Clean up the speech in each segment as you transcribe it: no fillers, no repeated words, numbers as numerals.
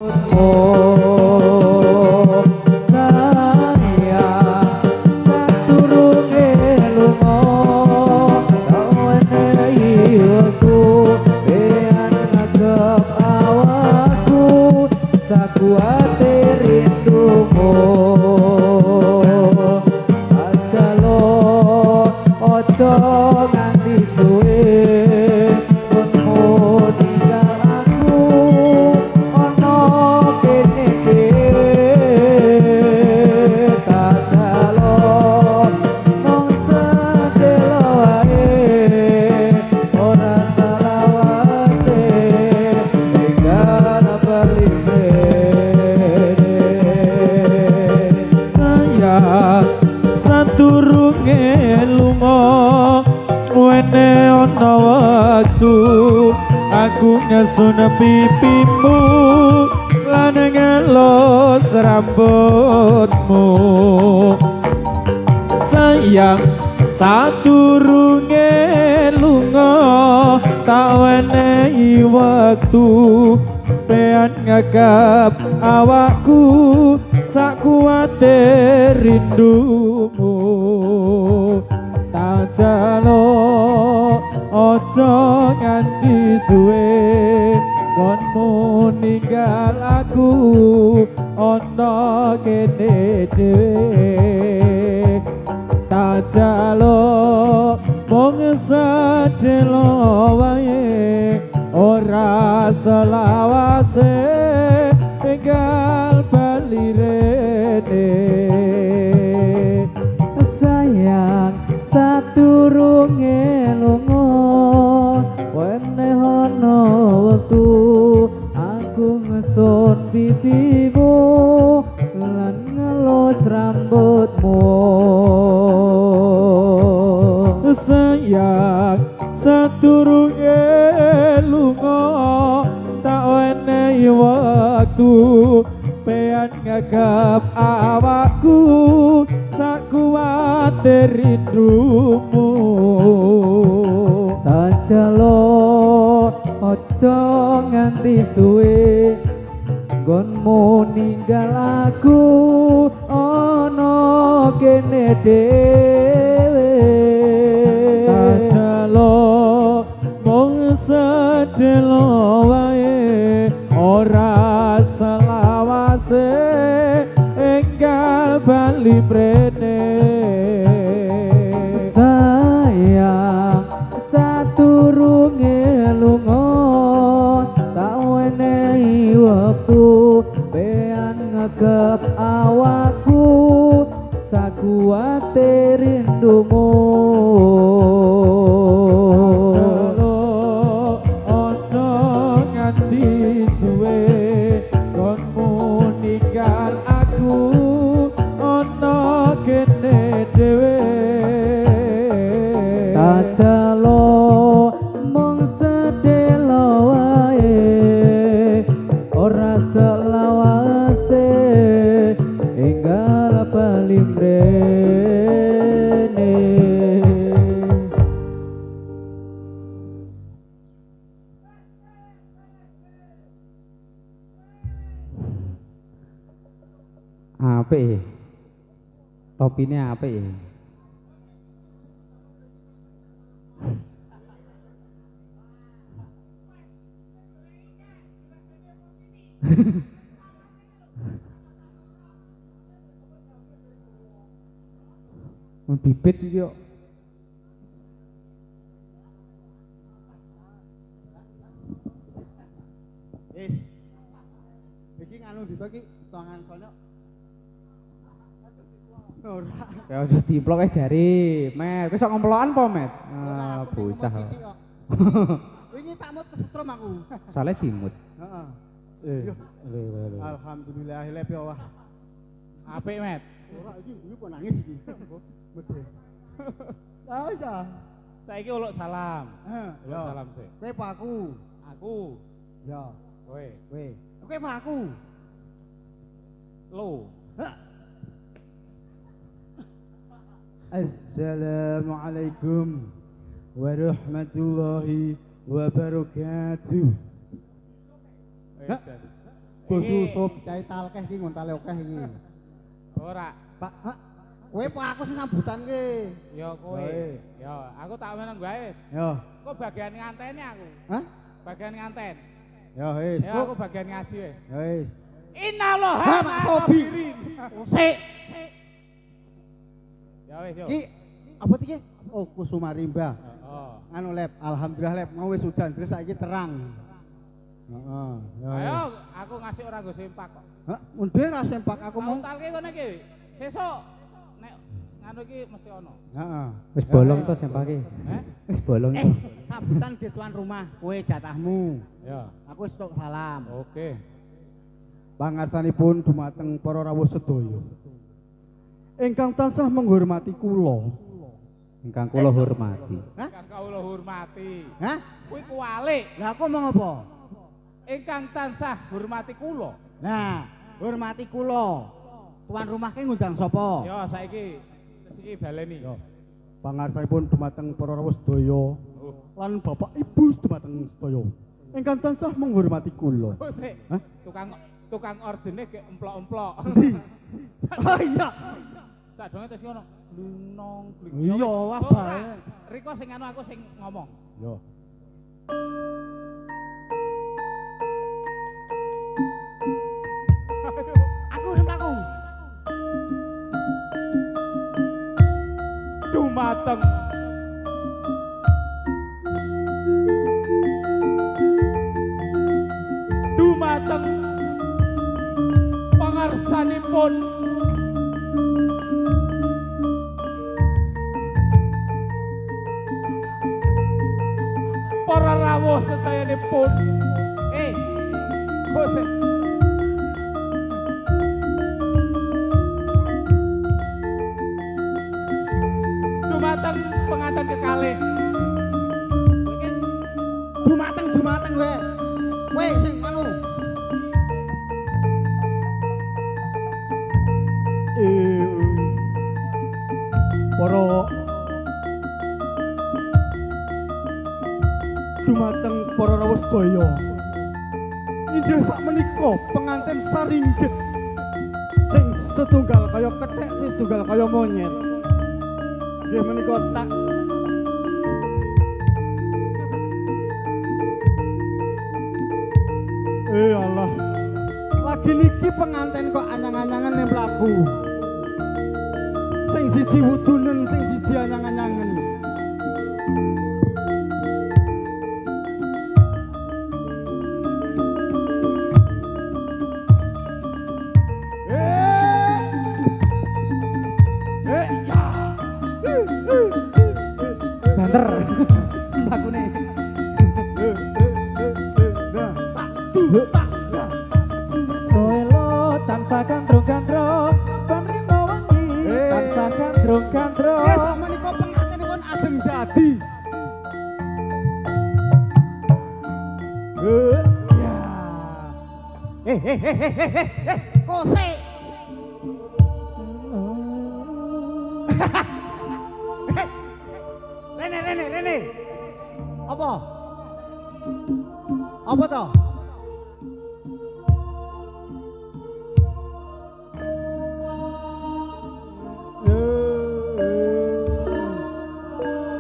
Oh sayang sadurunge lunga tak wenehi wektu bean ngagep awakku sakuwate rindumu aja lo ojo nganti suwe konmu tinggal aku ono kene tak calon mong sedelo wae ora salah wase tinggal bali sayang sadurunge lunga wene ana waktu aku ngesun pipimu lan ngelos rambutmu sayang sadurunge lunga tak wenehi waktu pean ngagap awakku sakuwate rindumu tak jalo ojo nganti suwe konmu ninggal aku ono kene dhewe tak jalo mong sedelo wae ora selawase tinggal bali rene sayang sadurunge lunga wene ana wektu aku ngesun pipimu lan ngelus rambutmu sayang sadurunge lunga tak wenehi waktu pean ngagap awakku sakuwate rindumu tak jalo ojo nganti suwe nggonmu ninggal aku ono kene dhewe tak jalo mong sedelo wae ora selawase enggal bali mrene sayang sadurunge lunga tak wenehi wektu bean ngegep awakku sakuwate rindumu ojo nganti suwe konmu ninggal aku ono kene dhewe tak jalo mong sedelo wae ora selawase enggal bali mrene apik topine apik bibit iki yo iki nganu dito iki tangan sono ora ya aja diplok jari met wis kok ngomplokan po met bocah wingi tak mut kesetrum aku sale dimut heeh alhamdulillah lepe wah apik met ora iki kok nangis iki medhe ya saiki uluk salam ya salam sik kowe apa aku ya kowe kowe apa aku lo Assalamualaikum warahmatullahi wabarakatuh. bos susup cai talkeh iki ngontale akeh iki. Ora. Pak, kowe apa aku sing sambutan ki? Ya kowe. Ya, aku tak meneng wae wis. Yo. Kok bagian nganteni aku. Hah? Bagian nganten. Ya wis. Ya aku bagian ngaji wis. Ya wis. Innallaha Ha Pak Sobi. Sik. Ya wis yo. Ki apa iki? Oh, Kusuma Rimba. Oh. Anu lep, alhamdulillah lep, mau wis udan terus saiki terang. Heeh. Ayo aku ngasih orang go sempak kok. Hah, mundur ra sempak aku mau. Talke kono iki. Sesuk nek nganu iki mesti ono. Heeh. Wis bolong to sempake. Wis bolong to. Sambutan di tuan rumah, kowe jatahmu. Ya. Aku wis tok salam. Oke. Pangarsanipun dumateng para rawuh sedaya. Ingkang tansah menghormati kula. Ingkang kula hormati. Hah? Ingkang kawula hormati. Hah? Kuwi kuwalik. Lah aku mau apa? Ingkang tansah hormati kula. Nah, hormati kula. Tuan rumah ki ngundang sapa? Ya saiki iki baleni. Pangarsanipun dumateng para rawuh sedaya lan bapak ibu dumateng sedaya. Ingkang tansah menghormati kula. Oh, sik. Hah? Tukang ordene ge emplok-emplok. Oh iya. Sadonge terus ngono. Lunong bling. Iya, wah Oh, bae. Riko sing anu aku sing ngomong. Yo. Aku urip aku. Dumateng dumateng pangarsanipun para rawuh sedayanipun Bose dumateng pengantin kekalih Dumateng wae. Kowe sing anu. Para dumateng para rawuh sedaya. Injih sakmenika pengantin saringgit sing setunggal kaya kethek, sing setunggal kaya monyet. Nggih menika tak Allah. Lagi niki pengantin kok anyang-anyangan ning mlaku. Sing siji wudunen, sing siji anyang-anyangan. Banter. Mlakune. Koelo tansah gandrung-gandrung panrimo wengi tansah gandrung-gandrung. Ya sakmenika pengantinipun ajeng dadi. Ya. Kosek. Rene. Apa? Apa toh?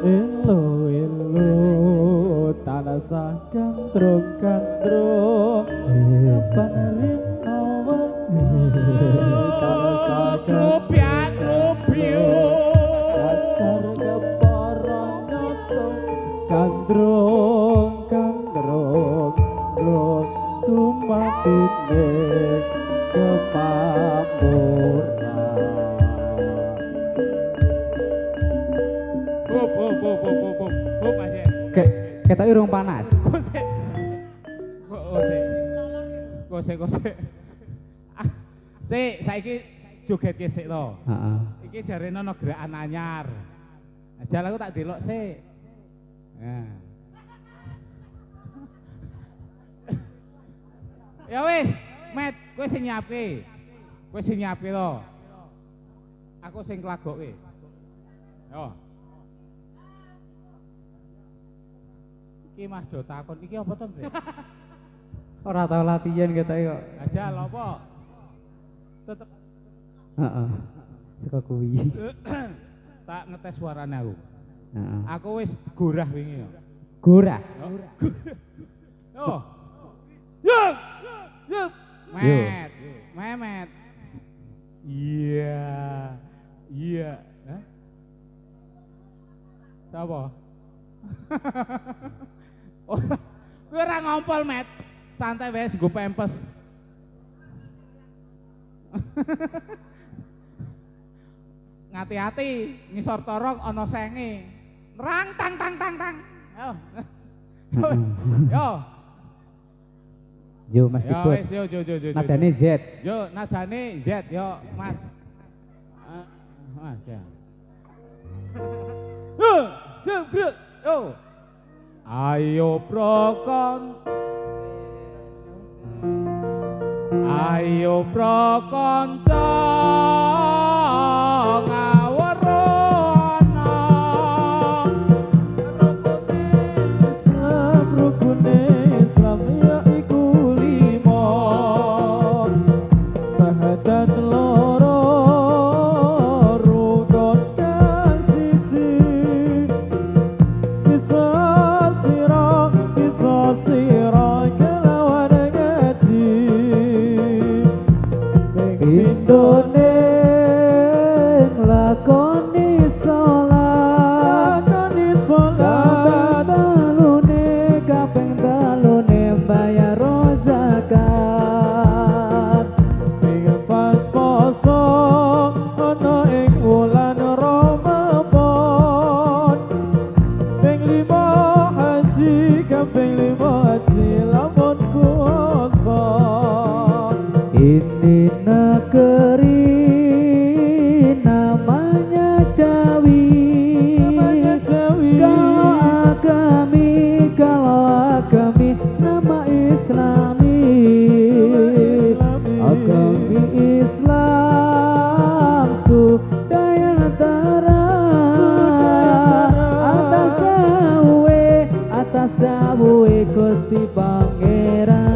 Elo tansah gandrung-gandrung panrimo wengi tansah dasar kepara nyoto gandrung tumatine kepamurna. Ketok irung panas. Kose. Sik, saiki joget sik to. Heeh. Iki jarene ana gerakan anyar. Ajal aku tak delok sik. Nah. Ya wis, Met, kowe sing nyiapke. Kowe sing nyiapke to. Aku sing klagokke. Yo. Iki Mas do takon iki apa to, Ndre? Ora tau latihan kata kok. Aja lho apa? Tetep Heeh. Teko kuwi. tak ngetes suarane aku. Heeh. Aku wis gorah wingi yo. Gurah. Yo. Yup. Yup. Met. Memet. Iya. Iya. Hah? Sapa? Kowe ora ngompol, Met. Santai wae nggo pempes. Ngati-ati ngisor torong ana senge. Rang tang tang tang tang. Yo. Yo. Yo Mas Yo Dibut. wis yo. Nadane Z. Yo nadane Z yo Mas. Mas ya. Yo. Ayo prokon. Ayo prokonco ngawerono Rukune Islam yaiku lima Sahadat loro rukun kang siji Bisa sira kelawan ngaji Pindone lakoni salat kaping telune bayar zakat Pingpan poso ana ing wulan Ramadan Ping 5 haji kaping 5 haji lamun kuasa Ini negeri namanya Jawi. Kalau agami nama Islami. Agami Islam sudaya antara atas dawuhe Gusti Pangeran.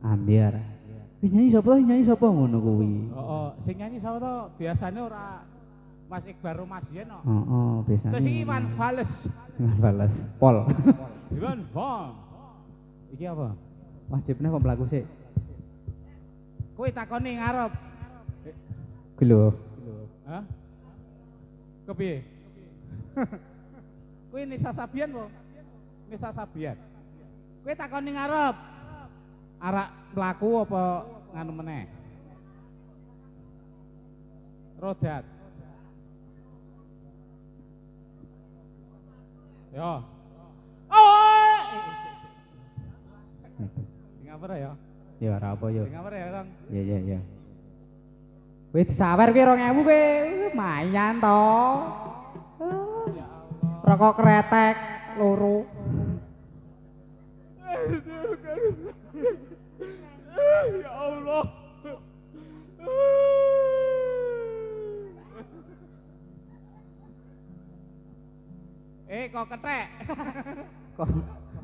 Ambiar. Wis nyanyi sapa ngono kuwi? sing nyanyi sapa to biasane ora Mas Iqbal Rumasien no. Heeh, biasane. Terus iki Iwan Fals. Balas. Pol. Iwan Fals. Iki apa? Wajibnya kok mlaku sik. Kowe takoni ngarep. Kuwi lho. Hah? Kepiye? Kowe Nisa Sabian po? Nisa Sabian. Kowe takoni ngarep. Arak mlaku apa nganu meneh? Rodat. Yo. Oh. Ngapura ya? Ya ora apa yo. Ngapura ya, Kang? Ya. Kowe disawer ki 2000 kowe. Lumayan to. Rokok kretek loro. Ya Allah. Kok ketek.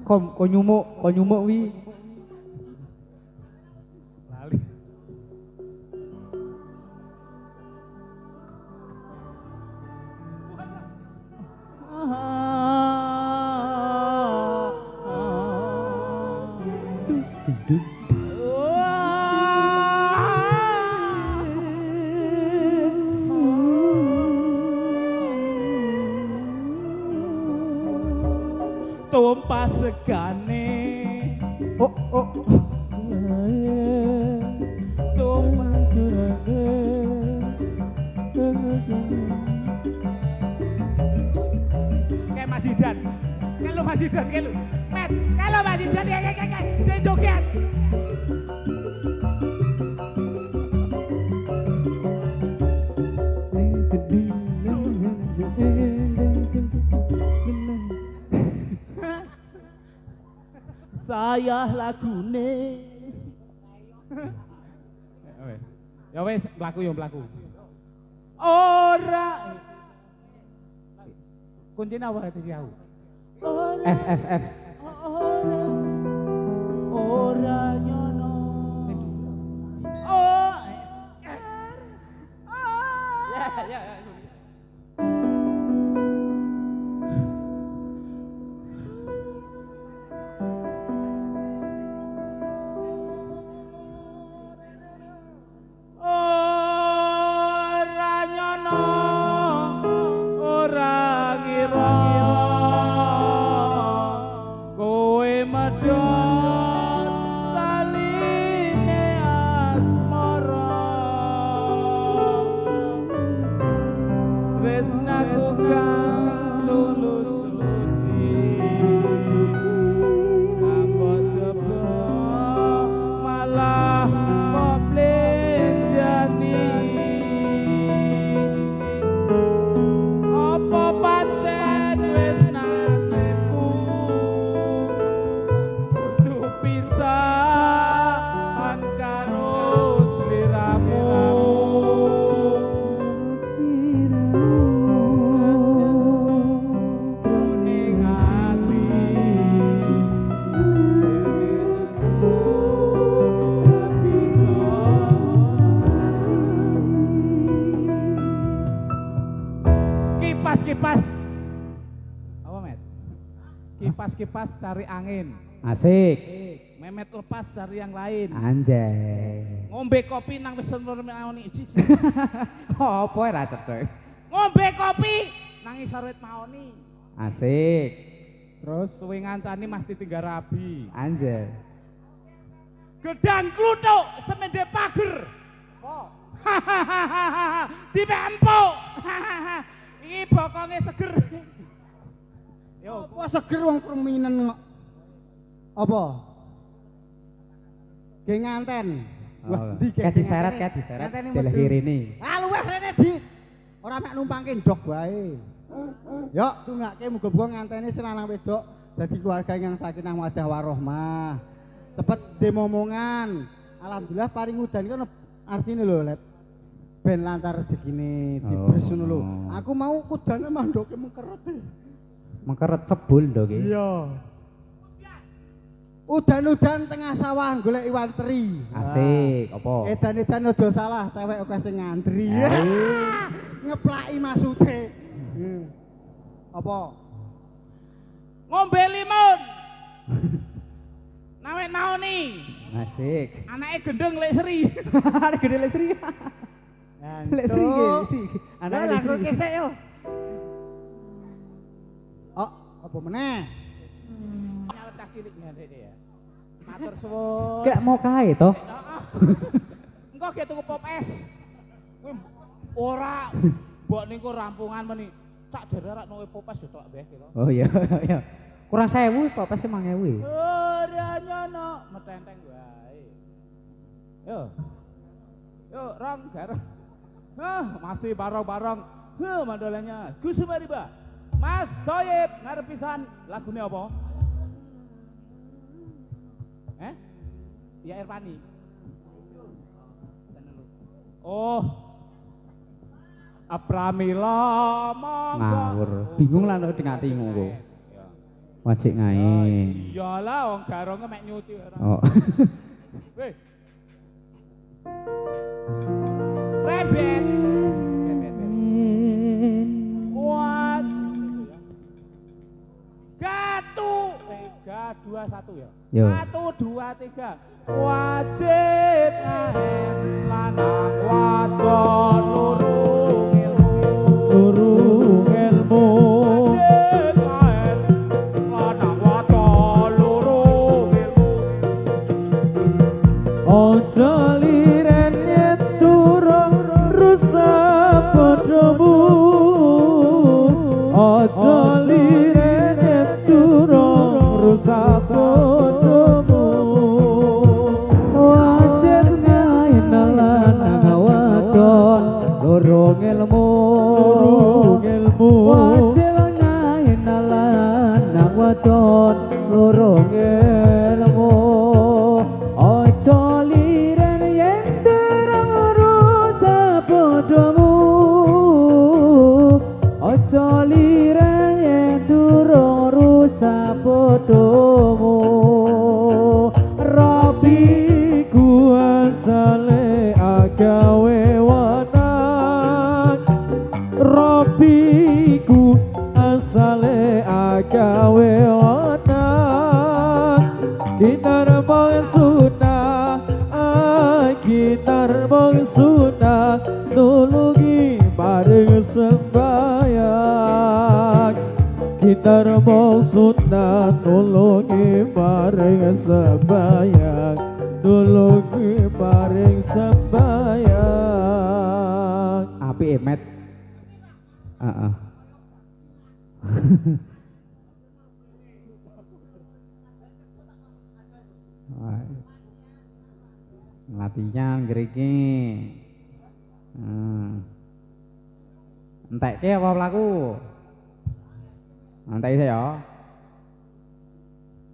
Kok nyumuk wi. Lali. Tumpah segane. Oh. Tumpah Kayak Mas Zidan. Kayak lu Mas Zidan, kayak lu. Met, kayak lu Mas Zidan, kayak. Jadi joget. Saya lagune. Ya wes, mlaku yo mlaku. Ora. Kuncinya apa itu jauh? F. Ora nyono. Oh. Ya. Ora nyono, ora kira kowe medhot taline asmara. Tresnaku kang tulus suci ambot jebro malah kok blenjani. Apa pancen wis nasibku kudu pisahan karo sliramu. Jroning ati kipas. Apa, Met? Kipas cari angin. Asik. Memet lepas cari yang lain. Anjay. Ngombe kopi nang wis maoni siji. Apa ora cedhek. Ngombe kopi nang isor wit maoni. Asik. Terus suwe ngancani Mas ditinggal rabi. Anjay. Gedang kluthuk semende pager. Oh. Dipempuk. Iki bokonge seger. Yo, Apa seger wong perminen kok. Apa? Ge nganten. Wah, ndi ge Kayak diseret. Deleh ini. Ah luweh rene di. Ora mek numpangke ndok wae. Yo, tungake muga-muga nganteni selanang wedok dadi keluarga yang sakinah mawaddah warahmah. Cepet demomongan. Alhamdulillah paring udan kan artine lho, Let. Ben lancar rezekine dibres ngono lho. Aku mau kudane mandoke mengkeret. Mengkeret sebul ndok iki. Iya. Udan-udan tengah sawah golek iwan teri. Asik, apa? Edan-edan aja salah, cewek akeh sing ngantri. Ngeplaki maksude. Apa? ngombe limun. Nawek naoni. Asik. Anake gendeng lek seri. Ada gede lesri. Lesri iki. Anake Lah aku lesri. kesek yo. Oh, apa meneh? Nyalet tak cilik ngene ya. Matur suwun. Gak mau kae toh. Engko ge tuku pop es. Kuwi ora mbok niku rampungan meni. Sak jarak nang pop es yo tok mbeh kira. Oh iya. Kurang 1000 kok pasti 5000. Ora nyono metenteng wae. Yo. Yo, rong gareng. Masih bareng-bareng. Mandolanya Gus Sumariba. Mas Thoyib ngarep pisan lagune apa? Ya Irfani. Oh. Apramila Ngawur. Bingung lah nek ngati ngono. Wajik ngae. Iyalah wong garonge mek nyuci ora. Oh. Weh. Rebet. Kuat. Gatu. 3, 2, 1 ya. Yo. 1, 2, 3. Wajib aen lanang wadon lurung ilmu. Wajib aen lanang wadon lurung ilmu. Ojo liren turun rusak bodomu. Ojo liren turun rusak bodomu. Wajib ngain lanang wadon lurung ilmu. Wajib ngain lanang wadon lurung ilmu. Ojo liren yen terang rusak bodomu. Ojo liren podomu Rabi kuasale agawe wanak Rabi ku asale agawe wanak Gitar mong sunah gitar mong sunah nulungi bareng sembayang Gitar mong sunah nulungi bareng sembayang nulungi bareng sembayang Api emet. Heeh. Latihan geriki. Entek ke apa pelaku? Entek saya.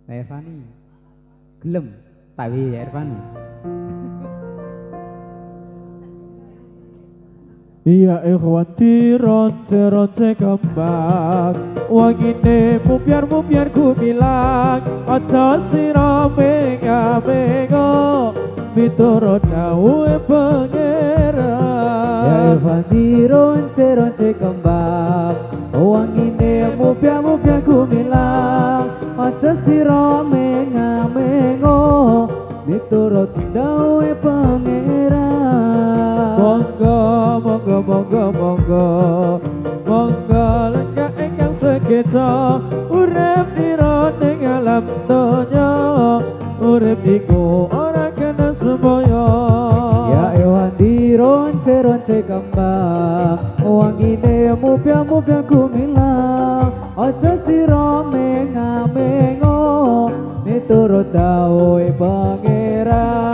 Stefani. Gelem tak wi Irfani. Iya ikhwati ronce kembang wangine mumpiar ku bilang aja sira menga-mengo miturut dawuhe pangeran Ya ikhwati ronce kembang wangine mumpiar ku bilang aja sira menga-mengo miturut dawuhe pangeran Monggo lenggah ingkang sekeca urip ira ning alam donya urip iku ora kena semboyo Ya ewandi ronce kembang wangine mupya kumilang aja sira menga-mengo miturut dawuhe pangeran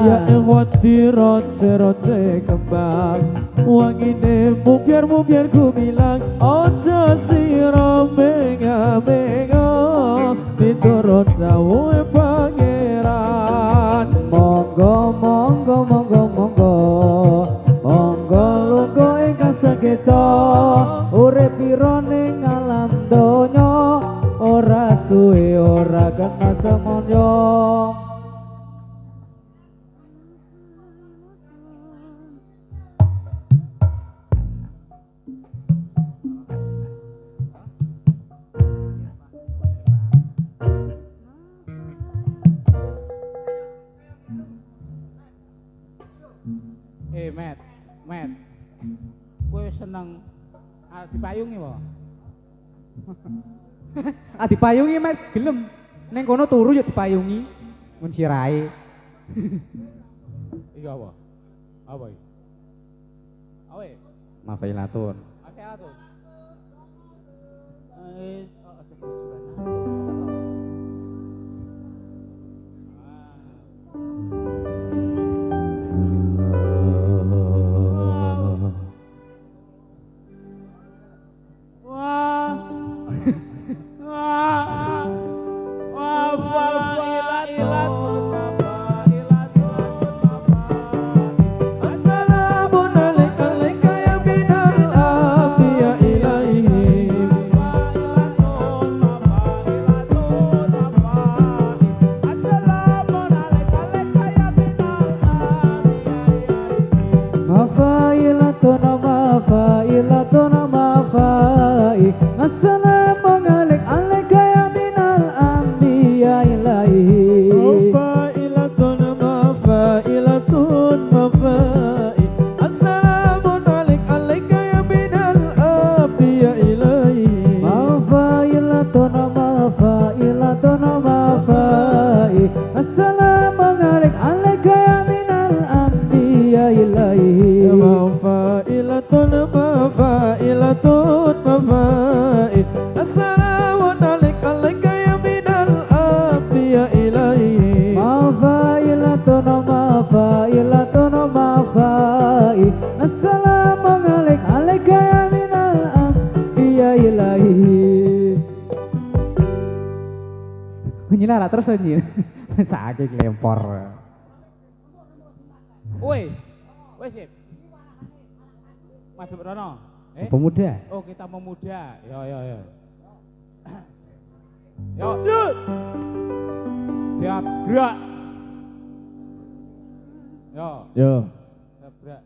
Ya ewandi ronce kembang wangine mupyar ku bilang aja sira menga-mengo miturut dawuhe pangeran Monggo lungguh ingkang sekeca urip ira ning alam donya ora suwe ora kena semonyo Met, gue seneng dipayungi po. Dipayungi met gelem. Neng kono turu ya dipayungi. Mun sirahe. Iya apa? Apa iki? Awe. Mafailatun. Oke atuh. Nyilara terus anjir. Sakit lempor. Woi sip. Mas Brono. Pemuda. Oh kita memuda. Yo. Yo. Siap, gerak. Yo. Yo. Siap, gerak.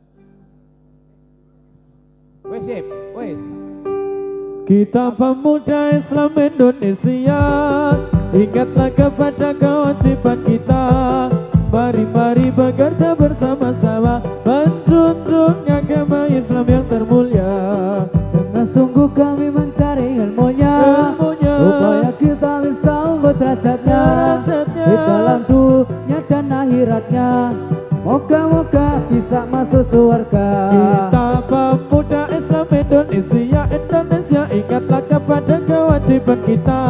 Wes sip, wes. Kita pemuda Islam Indonesia, ingatlah kepada kewajiban kita. Mari bekerja bersama-sama, menjunjung agama Islam yang termulia. Dengan sungguh kami mencari ilmunya, supaya kita bisa unggul derajatnya di dalam dunia dan akhiratnya. Moga-moga bisa masuk surga. Kita pemuda Islam Indonesia, ingatlah kepada kewajiban kita.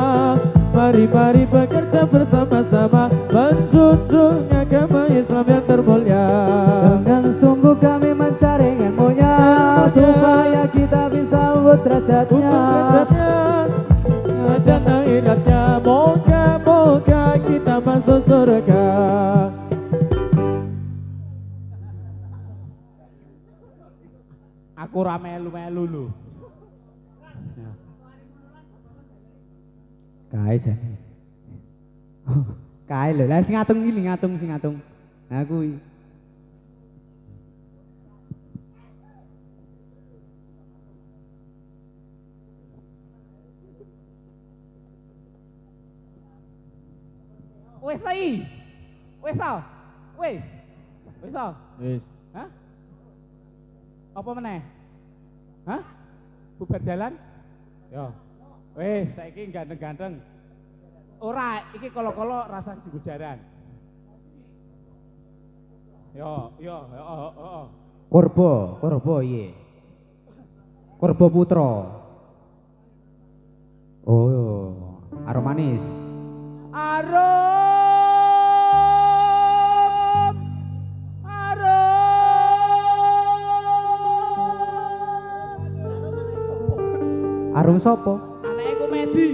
Mari bekerja bersama-sama, menjunjung agama Islam yang termulia. Dengan sungguh kami mencari ilmunya, supaya kita bisa unggul derajatnya dan akhiratnya. Moga-moga kita masuk surga. Aku ra melu-melu lho. Kae jane. Kae lho, lah sing ngatung iki sing ngatung. Nah kuwi. Wes ai. Wes ta? Wes. Wes ta? Wis. Hah? Apa meneh? Hah? Bubar jalan? Yo. Wes, saiki ganteng-ganteng. Ora, iki kolo-kolo rasa digujaran. Yo, heeh. Kurba iye. Kurba putra. Oh, aroma manis. Arum sopo? Anake komedi.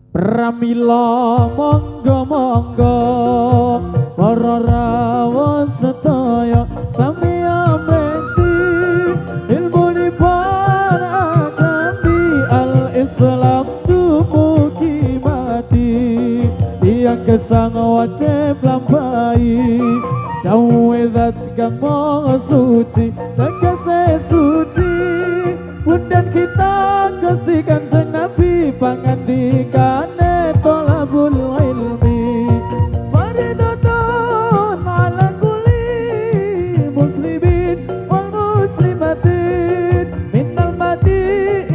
Pramila monggo para rawuh sedaya sami amreti ilmu para akadi al-Islam dumugi kesang wajib lampahi dawe zat kang maha suci tegese suci bundan kita Gusti Kanjeng Nabi pangandikane tolabul ilmi faridatun ala kulli muslimin wal muslimatin minal mati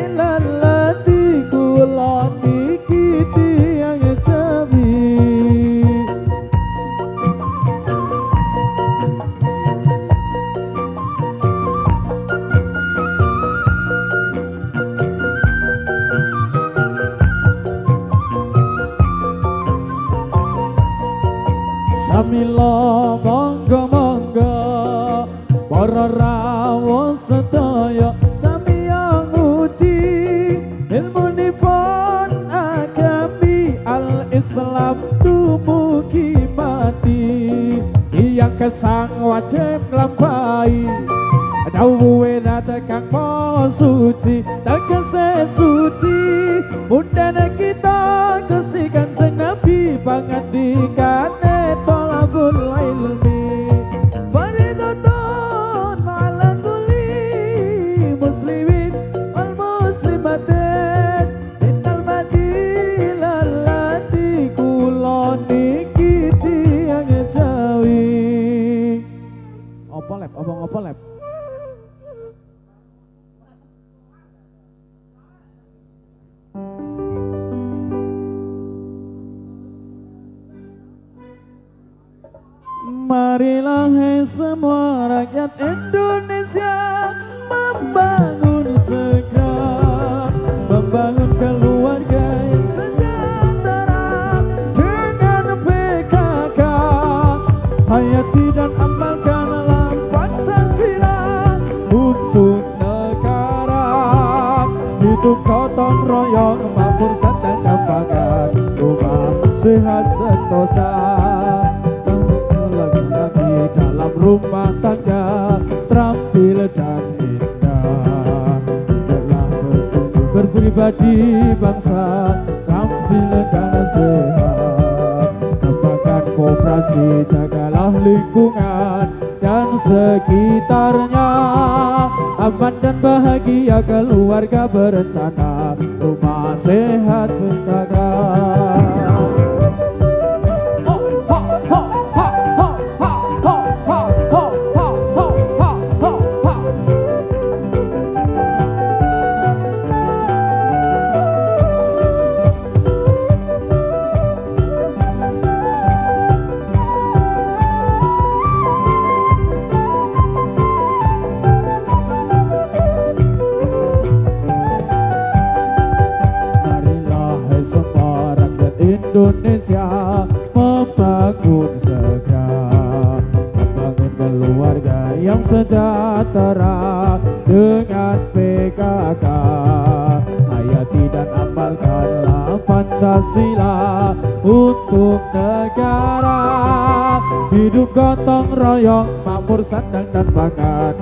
ilal lati kulani kiti yang jabi. Mila monggo-monggo para rawuh sedaya sami ngudi ilmunipun agami al-Islam tumugi mati yang kesang wajib lampahi dawuhe zat kang maha suci tegese suci bundane kita Gusti Kanjeng Nabi pangandikane tolabul ilmi faridatun ala kulli muslimin wal muslimatin innal madila lati kuloni kiti yang jawi. Apa lep? Apa lep? Marilah hai semua rakyat Indonesia membangun segera, membangun keluarga yang sejahtera dengan PKK. Hayati dan amalkanlah Pancasila untuk negara. Hidup gotong royong makmur dan dambakan rumah sehat sentosa. Dalam rumah tangga terampil dan indah telah berpribadi bangsa terampil dan sehat kembangkan koperasi jagalah lingkungan dan sekitarnya aman dan bahagia keluarga berencana rumah sehat berjaga. Indonesia membangun segera, membangun keluarga yang sejahtera dengan PKK. Hayati dan amalkanlah Pancasila untuk negara. Hidup gotong royong makmur sandang dan pangan